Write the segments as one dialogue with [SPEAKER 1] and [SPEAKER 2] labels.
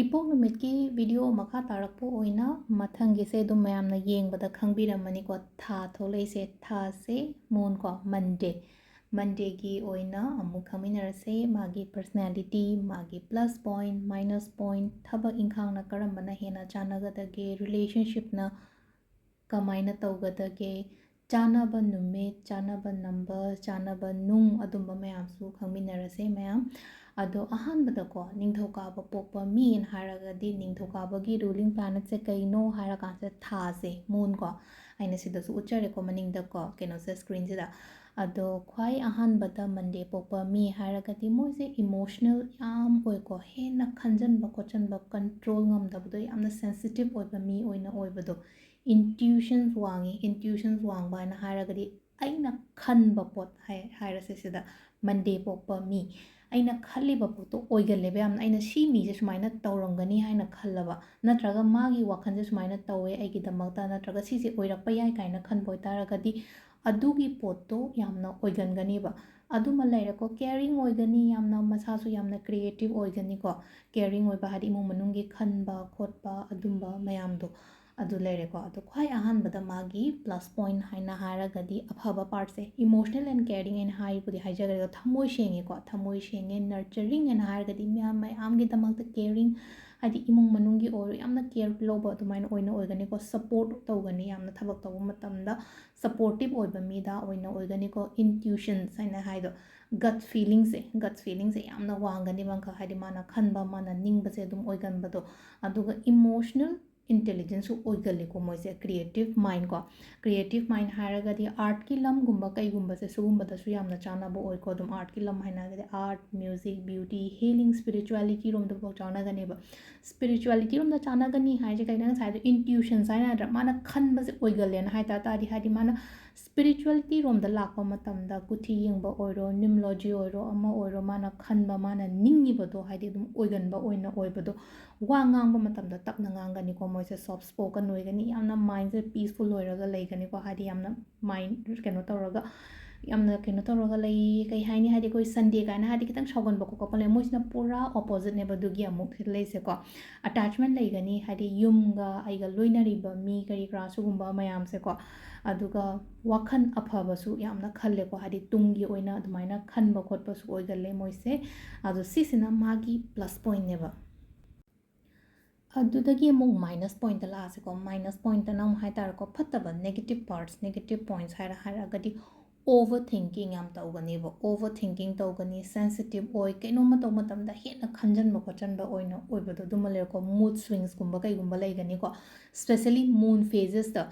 [SPEAKER 1] ꯏꯄꯣꯛ ꯅꯨꯃꯤꯠꯀꯤ ꯚꯤꯗꯤꯑꯣ ꯃꯈꯥ ꯇꯥꯔꯛꯄ ꯑꯣꯏꯅ ꯃꯊꯪꯒꯤꯁꯦ ꯑꯗꯨꯝ ꯃꯌꯥꯝꯅ ꯌꯦꯡꯕꯗ ꯈꯪꯕꯤꯔꯝꯃꯅꯤꯀꯣ ꯊꯥ ꯊꯣꯛꯂꯛꯏꯁꯦ ꯊꯥꯁꯦ ꯃꯨꯟ ꯀꯣ ꯃꯟꯗꯦꯒꯤ ꯑꯣꯏꯅ ꯑꯃꯨꯛ ꯈꯪꯃꯤꯟꯅꯔꯁꯦ ꯃꯥꯒꯤ ꯄꯔꯁꯅꯦꯂꯤꯇꯤ ꯃꯥꯒꯤ ꯄ꯭ꯂꯁ ꯄꯣꯏꯟ ꯃꯥꯏꯅꯁ ꯄꯣꯏꯟ ꯊꯕꯛ ꯏꯪꯈꯥꯡꯅ ꯀꯔꯝꯕꯅ ꯍꯦꯟꯅ ꯆꯥꯟꯅꯒꯗꯒꯦ ꯔꯤꯂꯦꯁꯟꯁꯤꯞꯅ ꯀꯃꯥꯏꯅ ꯇꯧꯒꯗꯒꯦ ꯆꯥꯅꯕ ꯅꯨꯃꯤꯠ ꯆꯥꯅꯕ ꯅꯝꯕꯔ ꯆꯥꯅꯕ ꯅꯨꯡ ꯑꯗꯨꯝꯕ ꯃꯌꯥꯝꯁꯨ ꯈꯪꯃꯤꯟꯅꯔꯁꯦ ꯃꯌꯥꯝ ꯑꯗꯣ ꯑꯍꯥꯟꯕꯗꯀꯣ ꯅꯤꯡꯊꯧꯀꯥꯕ ꯄꯣꯛꯄ ꯃꯤꯅ ꯍꯥꯏꯔꯒꯗꯤ ꯅꯤꯡꯊꯧꯀꯥꯕꯒꯤ ꯔꯨꯂꯤꯡ ꯄ꯭ꯂꯥꯅꯦꯠꯁꯦ ꯀꯩꯅꯣ ꯍꯥꯏꯔꯀꯥꯟꯁꯤꯗ ꯊꯥꯁꯦ ꯃꯨꯟ ꯀꯣ ꯑꯩꯅ ꯁꯤꯗꯁꯨ ꯎꯠꯆꯔꯦꯀꯣ ꯃꯅꯤꯡꯗꯀꯣ ꯀꯩꯅꯣꯁꯦ ꯁ꯭ꯀ꯭ꯔꯤꯟꯁꯤꯗ ꯑꯗꯣ ꯈ꯭ꯋꯥꯏ ꯑꯍꯥꯟꯕꯗ ꯃꯟꯗꯦ ꯄꯣꯛꯄ ꯃꯤ ꯍꯥꯏꯔꯒꯗꯤ ꯃꯣꯏꯁꯦ ꯏꯃꯣꯁꯅꯦꯜ ꯌꯥꯝ ꯑꯣꯏꯀꯣ ꯍꯦꯟꯅ ꯈꯟꯖꯟꯕ ꯈꯣꯠꯆꯟꯕ ꯀꯟꯇ꯭ꯔꯣꯜ ꯉꯝꯗꯕꯗꯣ ꯌꯥꯝꯅ ꯁꯦꯟꯁꯤꯇꯤꯞ ꯑꯣꯏꯕ ꯃꯤ ꯑꯣꯏꯅ ꯑꯣꯏꯕꯗꯣ intuitions ꯋꯥꯡꯉꯤ intuitions ꯋꯥꯡꯕ ꯍꯥꯏꯅ ꯍꯥꯏꯔꯒꯗꯤ ꯑꯩꯅ ꯈꯟꯕ ꯄꯣꯠ ꯍꯥꯏꯔꯁꯦ ꯁꯤꯗ ꯃꯟꯗꯦ ꯄꯣꯛꯄ ꯃꯤ ꯑꯩꯅ ꯈꯜꯂꯤꯕ ꯄꯣꯠꯇꯣ ꯑꯣꯏꯒꯜꯂꯦꯕ ꯌꯥꯝꯅ ꯑꯩꯅ ꯁꯤ ꯃꯤꯁꯦ ꯁꯨꯃꯥꯏꯅ ꯇꯧꯔꯝꯒꯅꯤ ꯍꯥꯏꯅ ꯈꯜꯂꯕ ꯅꯠꯇ꯭ꯔꯒ ꯃꯥꯒꯤ ꯋꯥꯈꯜꯁꯦ ꯁꯨꯃꯥꯏꯅ ꯇꯧꯋꯦ ꯑꯩꯒꯤꯗꯃꯛꯇ ꯅꯠꯇ꯭ꯔꯒ ꯁꯤꯁꯦ ꯑꯣꯏꯔꯛꯄ ꯌꯥꯏ ꯀꯥꯏꯅ ꯈꯟꯕ ꯑꯣꯏꯇꯥꯔꯒꯗꯤ ꯑꯗꯨꯒꯤ ꯄꯣꯠꯇꯣ ꯌꯥꯝꯅ ꯑꯣꯏꯒꯟꯒꯅꯤꯕ ꯑꯗꯨꯃ ꯂꯩꯔꯦꯀꯣ ꯀꯦꯌꯔꯤꯡ ꯑꯣꯏꯒꯅꯤ ꯌꯥꯝꯅ ꯃꯁꯥꯁꯨ ꯌꯥꯝꯅ ꯀ꯭ರಿꯌꯦꯇꯤቭ ꯑꯣꯏꯒꯅꯤꯀꯣ ꯀꯦꯌꯔꯤꯡ ꯑꯣꯏꯕ ꯍꯥꯏꯗꯤ ꯏꯃꯨꯡ ꯃꯅꯨꯡꯒꯤ ꯈꯟꯕ ꯈꯣꯠꯄ ꯑꯗꯨꯝꯕ ꯃꯌꯥꯝꯗꯣ ꯑꯗꯨ ꯂꯩꯔꯦꯀꯣ ꯑꯗꯣ ꯈ꯭ꯋꯥꯏ ꯑꯍꯥꯟꯕꯗ ꯃꯥꯒꯤ ꯄ꯭ꯂꯁ ꯄꯣꯏꯟ ꯍꯥꯏꯅ ꯍꯥꯏꯔꯒꯗꯤ ꯑꯐꯕ ꯄꯥꯔꯠꯁꯦ ꯏꯃꯣꯁꯅꯦꯜ ꯑꯦꯟ ꯀꯦꯌꯔꯤꯡ ꯍꯥꯏꯅ ꯍꯥꯏꯕꯨꯗꯤ ꯍꯥꯏꯖꯈ꯭ꯔꯦ ꯊꯃꯣꯏ ꯁꯦꯡꯉꯦꯀꯣ ꯊꯃꯣꯏ ꯁꯦꯡꯉꯦ ꯅꯔꯆꯔꯤꯡ ꯍꯥꯏꯅ ꯍꯥꯏꯔꯒꯗꯤ ꯃꯌꯥꯝꯒꯤꯗꯃꯛꯇ ꯀꯦꯌꯔꯤꯡ ꯍꯥꯏꯗꯤ ꯏꯃꯨꯡ ꯃꯅꯨꯡꯒꯤ ꯑꯣꯏꯔꯣ ꯌꯥꯝꯅ ꯀꯦꯌꯔ ꯂꯧꯕ ꯑꯗꯨꯃꯥꯏꯅ ꯑꯣꯏꯒꯅꯤꯀꯣ ꯁꯞꯄꯣꯔꯠ ꯇꯧꯒꯅꯤ ꯌꯥꯝꯅ ꯊꯕꯛ ꯇꯧꯕ ꯃꯇꯝꯗ ꯁꯞꯄꯣꯔꯇꯤꯞ ꯑꯣꯏꯕ ꯃꯤꯗ ꯑꯣꯏꯒꯅꯤꯀꯣ intuitions ꯍꯥꯏꯅ ꯍꯥꯏꯗꯣ gut feelingse ꯌꯥꯝꯅ ꯋꯥꯡꯒꯅꯤꯕ ꯑꯃꯈꯛ ꯍꯥꯏꯗꯤ ꯃꯥꯅ ꯈꯟꯕ ꯃꯥꯅ ꯅꯤꯡꯕꯁꯦ ꯑꯗꯨꯝ ꯑꯣꯏꯒꯟꯕꯗꯣ ꯑꯗꯨꯒ emotional intelligence ꯑꯣꯏꯒꯜꯂꯤꯀꯣ ꯃꯣꯏꯁꯦ creative mind ꯀꯣ creative mind ꯍꯥꯏꯔꯒꯗꯤ ꯑꯥꯔꯠꯀꯤ ꯂꯝꯒꯨꯝꯕ ꯀꯩꯒꯨꯝꯕꯁꯦ ꯁꯤꯒꯨꯝꯕꯗꯁꯨ ꯌꯥꯝꯅ ꯆꯥꯟꯅꯕ ꯑꯣꯏꯀꯣ ꯑꯗꯨꯝ ꯑꯥꯔꯠꯀꯤ ꯂꯝ ꯍꯥꯏꯅꯔꯒꯗꯤ ꯑꯥꯔꯠ ꯃ꯭ꯌꯨꯖꯤꯛ ꯕ꯭ꯌꯨꯇꯤ ꯍꯤꯂꯤꯡ ꯁ꯭ꯄꯤꯔꯤꯆꯨꯋꯦꯂꯤꯇꯤ ꯔꯣꯝꯗꯐꯥꯎ ꯆꯥꯟꯅꯒꯅꯦꯕ ꯁ꯭ꯄꯤꯔꯤꯆꯨꯋꯦꯂꯤꯇꯤ ꯔꯣꯝꯗ ꯆꯥꯟꯅꯒꯅꯤ ꯍꯥꯏꯁꯦ ꯀꯩꯅꯣ ꯉꯁꯥꯏꯗꯣ intuitions ꯍꯥꯏꯅꯗ꯭ꯔꯥ ꯃꯥꯅ ꯈꯟꯕꯁꯦ ꯑꯣꯏꯒꯜꯂꯦꯅ ꯍꯥꯏꯇꯥꯔꯗꯤ ꯍꯥꯏꯗꯤ ꯃꯥꯅ ꯁ꯭ꯄꯤꯔꯤꯆꯨꯋꯦꯂꯤꯇꯤ ꯔꯣꯝꯗ ꯂꯥꯛꯄ ꯃꯇꯝꯗ ꯀꯨꯊꯤ ꯌꯦꯡꯕ ꯑꯣꯏꯔꯣ ꯅꯤꯝꯂꯣꯖꯤ ꯑꯣꯏꯔꯣ ꯑꯃ ꯑꯣꯏꯔꯣ ꯃꯥꯅ ꯈꯟꯕ ꯃꯥꯅ ꯅꯤꯡꯉꯤꯕꯗꯣ ꯍꯥꯏꯗꯤ ꯑꯗꯨꯝ ꯑꯣꯏꯒꯟꯕ ꯑꯣꯏꯕꯗꯣ ꯋꯥ ꯉꯥꯡꯕ ꯃꯇꯝꯗ ꯇꯞꯅ ꯉꯥꯡꯒꯅꯤꯀꯣ ꯃꯣꯏꯁꯦ ꯁꯣꯐ ꯁ꯭ꯄꯣꯀꯟ ꯑꯣꯏꯒꯅꯤ ꯌꯥꯝꯅ ꯃꯥꯏꯟꯁꯦ ꯄꯤꯁꯐꯨꯜ ꯑꯣꯏꯔꯒ ꯂꯩꯒꯅꯤꯀꯣ ꯍꯥꯏꯗꯤ ꯌꯥꯝꯅ ꯃꯥꯏꯟ ꯀꯩꯅꯣ ꯇꯧꯔꯒ ꯌꯥꯝꯅ ꯀꯩꯅꯣ ꯇꯧꯔꯒ ꯂꯩ ꯀꯩ ꯍꯥꯏꯅꯤ ꯍꯥꯏꯗꯤ ꯑꯩꯈꯣꯏ ꯁꯟꯗꯦ ꯀꯥꯏꯅ ꯍꯥꯏꯗꯤ ꯈꯤꯇꯪ ꯁꯥꯎꯒꯟꯕ ꯈꯣꯠꯄ ꯂꯩ ꯃꯣꯏꯁꯤꯅ ꯄꯨꯔꯥ ꯑꯣꯄꯣꯖꯤꯠꯅꯦꯕ ꯑꯗꯨꯒꯤ ꯑꯃꯨꯛ ꯂꯩꯁꯦꯀꯣ ꯑꯇꯦꯆꯃꯦꯟ ꯂꯩꯒꯅꯤ ꯍꯥꯏꯗꯤ ꯌꯨꯝꯒ ꯑꯩꯒ ꯂꯣꯏꯅꯔꯤꯕ ꯃꯤ ꯀꯔꯤ ꯀꯔꯥ ꯁꯤꯒꯨꯝꯕ ꯃꯌꯥꯝꯁꯦꯀꯣ ꯑꯗꯨꯒ ꯋꯥꯈꯜ ꯑꯐꯕꯁꯨ ꯌꯥꯝꯅ ꯈꯜꯂꯦꯀꯣ ꯍꯥꯏꯗꯤ ꯇꯨꯡꯒꯤ ꯑꯣꯏꯅ ꯑꯗꯨꯃꯥꯏꯅ ꯈꯟꯕ ꯈꯣꯠꯄꯁꯨ ꯑꯣꯏꯒꯜꯂꯦ ꯃꯣꯏꯁꯦ ꯑꯗꯣ ꯁꯤꯁꯤꯅ ꯃꯥꯒꯤ ꯄ꯭ꯂꯁ ꯄꯣꯏꯟꯅꯦꯕ ꯑꯗꯨꯗꯒꯤ ꯑꯃꯨꯛ ꯃꯥꯏꯅꯁ ꯄꯣꯏꯟꯇ ꯂꯥꯛꯑꯁꯦꯀꯣ ꯃꯥꯏꯅꯁ ꯄꯣꯏꯟꯇꯅ ꯑꯃꯨꯛ ꯍꯥꯏꯇꯥꯔꯦꯀꯣ ꯐꯠꯇꯕ ꯅꯦꯒꯦꯇꯤꯞ ꯄꯣꯏꯟꯠꯁ ꯍꯥꯏꯔꯒꯗꯤ ꯑꯣꯚꯔ ꯊꯤꯡꯀꯤꯡ ꯌꯥꯝ ꯇꯧꯒꯅꯦꯕ ꯑꯣꯚꯔ ꯊꯤꯡꯀꯤꯡ ꯇꯧꯒꯅꯤ ꯁꯦꯟꯁꯤꯇꯤꯞ ꯑꯣꯏ ꯀꯩꯅꯣꯝꯃ ꯇꯧꯕ ꯃꯇꯝꯗ ꯍꯦꯟꯅ ꯈꯟꯖꯟꯕ ꯈꯣꯠꯆꯟꯕ ꯑꯣꯏꯅ ꯑꯣꯏꯕꯗꯣ ꯑꯗꯨꯃ ꯂꯩꯔꯦꯀꯣ ꯃꯨꯗ ꯁ꯭ꯋꯤꯡꯁꯀꯨꯝꯕ ꯀꯩꯒꯨꯝꯕ ꯂꯩꯒꯅꯤꯀꯣ ꯁ꯭ꯄꯦꯁꯦꯂꯤ ꯃꯨꯟ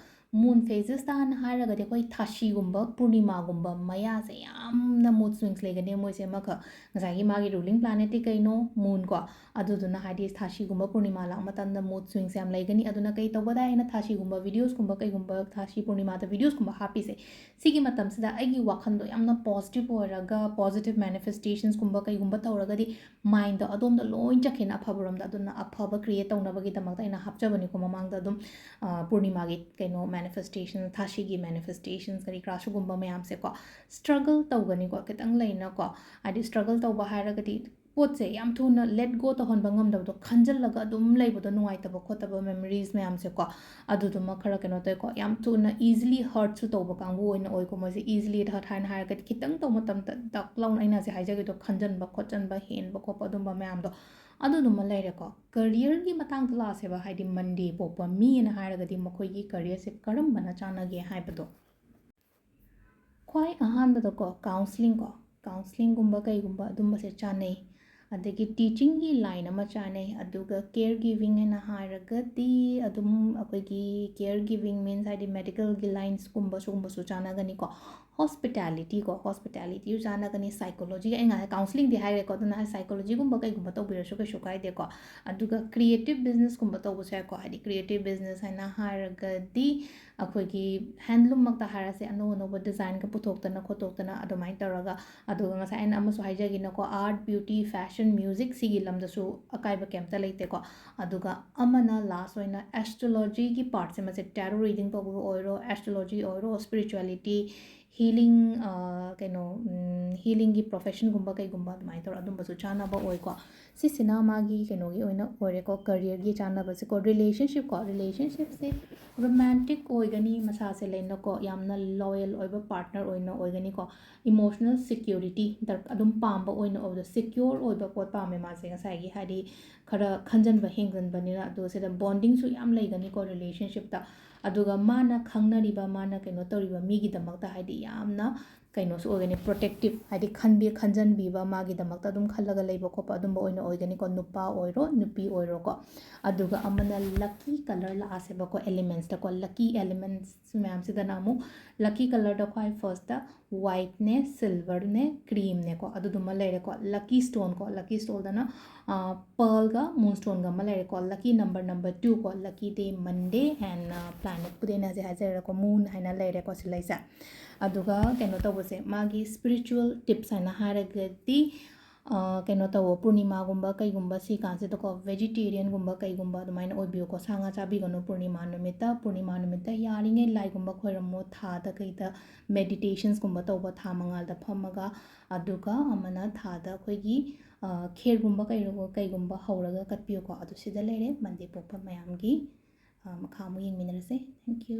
[SPEAKER 1] ꯐꯦꯖꯦꯁꯇ ꯍꯥꯏꯔꯒꯗꯤ ꯑꯩꯈꯣꯏ ꯊꯥꯁꯤꯒꯨꯝꯕ ꯄꯨꯔꯅꯤꯃꯥꯒꯨꯝꯕ ꯃꯌꯥꯁꯦ ꯌꯥꯝꯅ ꯃꯨꯗ ꯁ꯭ꯋꯤꯡꯁ ꯂꯩꯒꯅꯤ ꯃꯣꯏꯁꯦ ꯑꯃꯈꯛ ꯉꯁꯥꯏꯒꯤ ꯃꯥꯒꯤ ꯔꯨꯂꯤꯡ ꯄ꯭ꯂꯥꯅꯦꯠꯇꯤ ꯀꯩꯅꯣ ꯃꯨꯟ ꯀꯣ ꯑꯗꯨꯗꯨꯅ ꯍꯥꯏꯗꯤ ꯊꯥꯁꯤꯒꯨꯝꯕ ꯄꯨꯔꯅꯤꯃꯥ ꯂꯥꯛꯄ ꯃꯇꯝꯗ ꯃꯨꯗ ꯁ꯭ꯋꯤꯡꯁ ꯌꯥꯝ ꯂꯩꯒꯅꯤ ꯑꯗꯨꯅ ꯀꯩ ꯇꯧꯕꯗ ꯑꯩꯅ ꯊꯥꯁꯤꯒꯨꯝꯕ ꯚꯤꯗꯤꯑꯣꯁꯀꯨꯝꯕ ꯀꯩꯒꯨꯝꯕ ꯊꯥꯁꯤ ꯄꯨꯔꯅꯤꯃꯥꯗ ꯚꯤꯗꯤꯑꯣꯁꯀꯨꯝꯕ ꯍꯥꯞꯄꯤꯁꯦ ꯁꯤꯒꯤ ꯃꯇꯝꯁꯤꯗ ꯑꯩꯒꯤ ꯋꯥꯈꯜꯗꯣ ꯌꯥꯝꯅ ꯄꯣꯖꯤꯇꯤቭ ꯑꯣꯏꯔꯒ ꯄꯣꯖꯤꯇꯤቭ ꯃꯦꯅꯤꯐꯦꯁꯇꯦꯁꯟꯁꯀꯨꯝꯕ ꯀꯩꯒꯨꯝꯕ ꯇꯧꯔꯒꯗꯤ ꯃꯥꯏꯟꯗꯣ ꯑꯗꯣꯝꯗ ꯂꯣꯏ ꯆꯠꯈꯤꯅ ꯑꯐꯕꯔꯣꯝꯗ ꯑꯗꯨꯅ ꯑꯐꯕ ꯀ꯭रिꯌꯦꯠ ꯇꯧꯅꯕꯒꯤꯗꯃꯛꯇ ꯑꯩꯅ ꯍꯥꯞꯆꯕꯅꯤꯀꯣ ꯃꯃꯥꯡꯗ ꯑꯗꯨꯝ ꯄꯨꯔꯅꯤꯃꯥꯒꯤ ꯀꯩꯅꯣ ꯃꯦꯅꯤꯐꯦꯁꯇꯦꯁꯟ ꯊꯥꯁꯤꯒꯤ ꯃꯦꯅꯤꯐꯦꯁꯇꯦꯁꯟ ꯀꯔꯤ ꯀꯔꯥ ꯁꯤꯒꯨꯝꯕ ꯃꯌꯥꯝꯁꯦꯀꯣ ꯁ꯭ꯇ꯭ꯔꯒꯜ ꯇꯧꯒꯅꯤꯀꯣ ꯈꯤꯇꯪ ꯂꯩꯅꯀꯣ ꯍꯥꯏꯗꯤ ꯁ꯭ꯇ꯭ꯔꯒꯜ ꯇꯧꯕ ꯍꯥꯏꯔꯒꯗꯤ ꯄꯣꯠꯁꯦ ꯌꯥꯝ ꯊꯨꯅ ꯂꯦꯠ ꯒꯣ ꯇꯧꯍꯟꯕ ꯉꯝꯗꯕꯗꯣ ꯈꯟꯖꯜꯂꯒ ꯑꯗꯨꯝ ꯂꯩꯕꯗꯣ ꯅꯨꯡꯉꯥꯏꯇꯕ ꯈꯣꯠꯇꯕ ꯃꯦꯃꯣꯔꯤꯁ ꯃꯌꯥꯝꯁꯦꯀꯣ ꯑꯗꯨꯗꯨꯃ ꯈꯔ ꯀꯩꯅꯣ ꯇꯧꯋꯦꯀꯣ ꯌꯥꯝ ꯊꯨꯅ ꯏꯖꯤꯂꯤ ꯍꯔꯠꯁꯨ ꯇꯧꯕ ꯀꯥꯡꯕꯨ ꯑꯣꯏꯅ ꯑꯣꯏꯀꯣ ꯃꯣꯏꯁꯦ ꯏꯖꯤꯂꯤ ꯍꯔꯠ ꯍꯥꯏꯅ ꯍꯥꯏꯔꯒꯗꯤ ꯈꯤꯇꯪ ꯇꯧꯕ ꯃꯇꯝꯗ ꯗꯛ ꯂꯥꯎꯅ ꯑꯩꯅ ꯍꯧꯖꯤꯛ ꯍꯥꯏꯖꯈꯤꯕꯗꯣ ꯈꯟꯖꯟꯕ ꯈꯣꯠꯆꯟꯕ ꯍꯦꯟꯕ ꯈꯣꯠꯄ ꯑꯗꯨꯝꯕ ꯃꯌꯥꯝꯗꯣ ꯑꯗꯨꯗꯨꯃ ꯂꯩꯔꯦꯀꯣ ꯀꯔꯤꯌꯔꯒꯤ ꯃꯇꯥꯡꯗ ꯂꯥꯛꯑꯁꯦꯕ ꯍꯥꯏꯗꯤ ꯃꯟꯗꯦ ꯄꯣꯛꯄ ꯃꯤꯅ ꯍꯥꯏꯔꯒꯗꯤ ꯃꯈꯣꯏꯒꯤ ꯀꯔꯤꯌꯔꯁꯦ ꯀꯔꯝꯕꯅ ꯆꯥꯟꯅꯒꯦ ꯍꯥꯏꯕꯗꯣ ꯈ꯭ꯋꯥꯏ ꯑꯍꯥꯟꯕꯗꯀꯣ ꯀꯥꯎꯟꯁꯂꯤꯡꯒꯨꯝꯕ ꯀꯩꯒꯨꯝꯕ ꯑꯗꯨꯝꯕꯁꯦ ꯆꯥꯅꯩ ꯑꯗꯒꯤ ꯇꯤꯆꯤꯡꯒꯤ ꯂꯥꯏꯟ ꯑꯃ ꯆꯥꯅꯩ ꯑꯗꯨꯒ ꯀꯦꯌꯔ ꯒꯤꯚꯤꯡ ꯍꯥꯏꯅ ꯍꯥꯏꯔꯒꯗꯤ ꯑꯗꯨꯝ ꯑꯩꯈꯣꯏꯒꯤ ꯀꯦꯌꯔ ꯒꯤꯚꯤꯡ ꯃꯤꯟꯁ ꯍꯥꯏꯗꯤ ꯃꯦꯗꯤꯀꯦꯜꯒꯤ ꯂꯥꯏꯟꯁꯀꯨꯝꯕ ꯁꯤꯒꯨꯝꯕꯁꯨ ꯆꯥꯅꯒꯅꯤꯀꯣ ꯍꯣꯁꯄꯤꯇꯥꯂꯤꯇꯤꯁꯨ ꯆꯥꯅꯒꯅꯤ ꯁꯥꯏꯀꯣꯂꯣꯖꯤꯒ ꯑꯩ ꯉꯥꯏ ꯀꯥꯎꯟꯁꯂꯤꯡꯗꯤ ꯍꯥꯏꯔꯦꯀꯣ ꯑꯗꯨꯅ ꯁꯥꯏꯀꯣꯂꯣꯖꯤꯒꯨꯝꯕ ꯀꯩꯒꯨꯝꯕ ꯇꯧꯕꯤꯔꯁꯨ ꯀꯩꯁꯨ ꯀꯥꯏꯗꯦꯀꯣ ꯑꯗꯨꯒ ꯀ꯭रिꯌꯦꯇꯤቭ ꯕꯤꯖꯅꯦꯁꯀꯨꯝꯕ ꯇꯧꯕꯁꯨ ꯌꯥꯏꯀꯣ ꯍꯥꯏꯗꯤ ꯀ꯭रिꯌꯦꯇꯤቭ ꯕꯤꯖꯅꯦꯁ ꯍꯥꯏꯅ ꯍꯥꯏꯔꯒꯗꯤ ꯑꯩꯈꯣꯏꯒꯤ ꯍꯦꯟꯂꯨꯝꯃꯛꯇ ꯍꯥꯏꯔꯁꯦ ꯑꯅꯧ ꯑꯅꯧꯕ ꯗꯤꯖꯥꯏꯟꯒ ꯄꯨꯊꯣꯛꯇꯅ ꯈꯣꯠꯇꯣꯛꯇꯅ ꯑꯗꯨꯃꯥꯏꯅ ꯇꯧꯔꯒ ꯑꯗꯨꯒ ꯉꯁꯥꯏ ꯑꯩꯅ ꯑꯃꯁꯨ ꯍꯥꯏꯖꯒꯤꯅꯀꯣ ꯑꯥꯔꯠ ꯕ꯭ꯌꯨꯇꯤ ꯐꯦꯁꯟ ꯃ꯭ꯌꯨꯖꯤꯛ ꯁꯤꯒꯤ ꯂꯝꯗꯁꯨ ꯑꯀꯥꯏꯕ ꯀꯩꯝꯇ ꯂꯩꯇꯦꯀꯣ ꯑꯗꯨꯒ ꯑꯃꯅ ꯂꯥꯁ ꯑꯣꯏꯅ ꯑꯦꯁꯇ꯭ꯔꯣꯂꯣꯖꯤꯒꯤ ꯄꯥꯔꯠꯁꯦ ꯃꯁꯦ ꯇꯦꯔꯣ ꯔꯤꯗꯤꯡ ꯇꯧꯕ ꯑꯣꯏꯔꯣ ꯑꯦꯁꯇ꯭ꯔꯣꯂꯣꯖꯤ ꯑꯣꯏꯔꯣ ꯁ꯭ꯄꯤꯔꯤꯆꯨꯋꯦꯂꯤꯇꯤ ꯍꯤꯂꯤꯡ ꯀꯩꯅꯣ ꯍꯤꯂꯤꯡꯒꯤ ꯄ꯭ꯔꯣꯐꯦꯁꯟꯒꯨꯝꯕ ꯀꯩꯒꯨꯝꯕ ꯑꯗꯨꯃꯥꯏꯅ ꯇꯧꯔ ꯑꯗꯨꯝꯕꯁꯨ ꯆꯥꯟꯅꯕ ꯑꯣꯏꯀꯣ ꯁꯤꯁꯤꯅ ꯃꯥꯒꯤ ꯀꯩꯅꯣꯒꯤ ꯑꯣꯏꯅ ꯑꯣꯏꯔꯦꯀꯣ ꯀꯔꯤꯌꯔꯒꯤ ꯆꯥꯟꯅꯕꯁꯦꯀꯣ ꯔꯤꯂꯦꯁꯟꯁꯤꯞꯁꯦ ꯔꯣꯃꯥꯟꯇꯤꯛ ꯑꯣꯏꯒꯅꯤ ꯃꯁꯥꯁꯦ ꯂꯩꯅꯀꯣ ꯌꯥꯝꯅ ꯂꯣꯌꯦꯜ ꯑꯣꯏꯕ ꯄꯥꯔꯠꯅꯔ ꯑꯣꯏꯅ ꯑꯣꯏꯒꯅꯤꯀꯣ ꯏꯃꯣꯁꯅꯦꯜ ꯁꯤꯀ꯭ꯌꯨꯔꯤꯇꯤ ꯑꯗꯨꯝ ꯄꯥꯝꯕ ꯑꯣꯏꯅ ꯑꯣꯏꯕꯗꯣ ꯁꯤꯀ꯭ꯌꯣꯔ ꯑꯣꯏꯕ ꯄꯣꯠ ꯄꯥꯝꯃꯦ ꯃꯥꯁꯦ ꯉꯁꯥꯏꯒꯤ ꯍꯥꯏꯗꯤ ꯈꯔ ꯈꯟꯖꯟꯕ ꯍꯦꯟꯖꯟꯕꯅꯤꯅ ꯑꯗꯣ ꯁꯤꯗ ꯕꯣꯟꯗꯤꯡꯁꯨ ꯌꯥꯝ ꯂꯩꯒꯅꯤꯀꯣ ꯔꯤꯂꯦꯁꯟꯁꯤꯞꯇ ꯑꯗꯨꯒ ꯃꯥꯅ ꯈꯪꯅꯔꯤꯕ ꯃꯥꯅ ꯀꯩꯅꯣ ꯇꯧꯔꯤꯕ ꯃꯤꯒꯤꯗꯃꯛꯇ ꯍꯥꯏꯗꯤ ꯌꯥꯝꯅ ꯀꯩꯅꯣꯁꯨ ꯑꯣꯏꯒꯅꯤ ꯄ꯭ꯔꯣꯇꯦꯛꯇꯤꯞ ꯍꯥꯏꯗꯤ ꯈꯟꯖꯟꯕꯤꯕ ꯃꯥꯒꯤꯗꯃꯛꯇ ꯑꯗꯨꯝ ꯈꯜꯂꯒ ꯂꯩꯕ ꯈꯣꯠꯄ ꯑꯗꯨꯝꯕ ꯑꯣꯏꯅ ꯑꯣꯏꯒꯅꯤꯀꯣ ꯅꯨꯄꯥ ꯑꯣꯏꯔꯣ ꯅꯨꯄꯤ ꯑꯣꯏꯔꯣꯀꯣ ꯑꯗꯨꯒ ꯑꯃꯅ ꯂꯛꯀꯤ ꯀꯂꯔ ꯂꯥꯛꯑꯁꯦꯕꯀꯣ ꯑꯦꯂꯤꯃꯦꯟꯠꯁꯇꯀꯣ ꯂꯛꯀꯤ ꯑꯦꯂꯤꯃꯦꯟꯠꯁ ꯃꯌꯥꯝꯁꯤꯗꯅ ꯑꯃꯨꯛ ꯂꯛꯀꯤ ꯀꯂꯔꯗ ꯈ꯭ꯋꯥꯏ ꯐꯥꯔꯁꯇ ꯋꯥꯏꯠꯅꯦ ꯁꯤꯜꯚꯔꯅꯦ ꯀ꯭ꯔꯤꯝꯅꯦꯀꯣ ꯑꯗꯨꯗꯨꯃ ꯂꯩꯔꯦꯀꯣ ꯂꯛꯀꯤ ꯁ꯭ꯇꯣꯟ ꯀꯣ ꯂꯛꯀꯤ ꯁ꯭ꯇꯣꯟꯗꯅ ꯄꯔꯜꯒ ꯃꯨꯟꯁꯇꯣꯟꯒ ꯑꯃ ꯂꯩꯔꯦꯀꯣ ꯂꯛꯀꯤ ꯅꯝꯕꯔ 2 ꯀꯣ ꯂꯛꯀꯤ ꯗꯦ ꯃꯟꯗꯦ ꯑꯦꯟ ꯄ꯭ꯂꯥꯅꯦꯠꯄꯨꯗꯤ ꯑꯩꯅ ꯍꯧꯖꯤꯛ ꯍꯥꯏꯖꯔꯦꯀꯣ ꯃꯨꯟ ꯍꯥꯏꯅ ꯂꯩꯔꯦꯀꯣ ꯁꯤꯂꯩꯁꯦ ꯑꯗꯨꯒ ꯀꯩꯅꯣ ꯇꯧꯕꯁꯦ ꯃꯥꯒꯤ ꯁ꯭ꯄꯤꯔꯤꯆꯨꯋꯦꯜ ꯇꯤꯞꯁ ꯍꯥꯏꯅ ꯍꯥꯏꯔꯒꯗꯤ ꯀꯩꯅꯣ ꯇꯧꯋꯣ ꯄꯨꯔꯅꯤꯃꯥꯒꯨꯝꯕ ꯀꯩꯒꯨꯝꯕ ꯁꯤ ꯀꯥꯟꯁꯤꯗꯀꯣ ꯚꯦꯖꯤꯇꯦꯔꯤꯌꯟꯒꯨꯝꯕ ꯀꯩꯒꯨꯝꯕ ꯑꯗꯨꯃꯥꯏꯅ ꯑꯣꯏꯕꯤꯌꯨꯀꯣ ꯁꯥ ꯉꯥ ꯆꯥꯕꯤꯒꯅꯨ ꯄꯨꯔꯅꯤꯃꯥ ꯅꯨꯃꯤꯠꯇ ꯌꯥꯔꯤꯉꯩ ꯂꯥꯏꯒꯨꯝꯕ ꯈꯣꯏꯔꯝꯃꯣ ꯊꯥꯗ ꯀꯩꯗ ꯃꯦꯗꯤꯇꯦꯁꯟꯁꯀꯨꯝꯕ ꯇꯧꯕ ꯊꯥ ꯃꯉꯥꯜꯗ ꯐꯝꯃꯒ ꯑꯗꯨꯒ ꯑꯃꯅ ꯊꯥꯗ ꯑꯩꯈꯣꯏꯒꯤ ꯈꯦꯔꯒꯨꯝꯕ ꯀꯩꯒꯨꯝꯕ ꯍꯧꯔꯒ ꯀꯠꯄꯤꯌꯨꯀꯣ ꯑꯗꯨ ꯁꯤꯗ ꯂꯩꯔꯦ ꯃꯟꯗꯦ ꯄꯣꯛꯄ ꯃꯌꯥꯝꯒꯤ ꯃꯈꯥ ꯑꯃꯨꯛ ꯌꯦꯡꯃꯤꯟꯅꯔꯁꯦ ꯊꯦꯡꯛ ꯌꯨ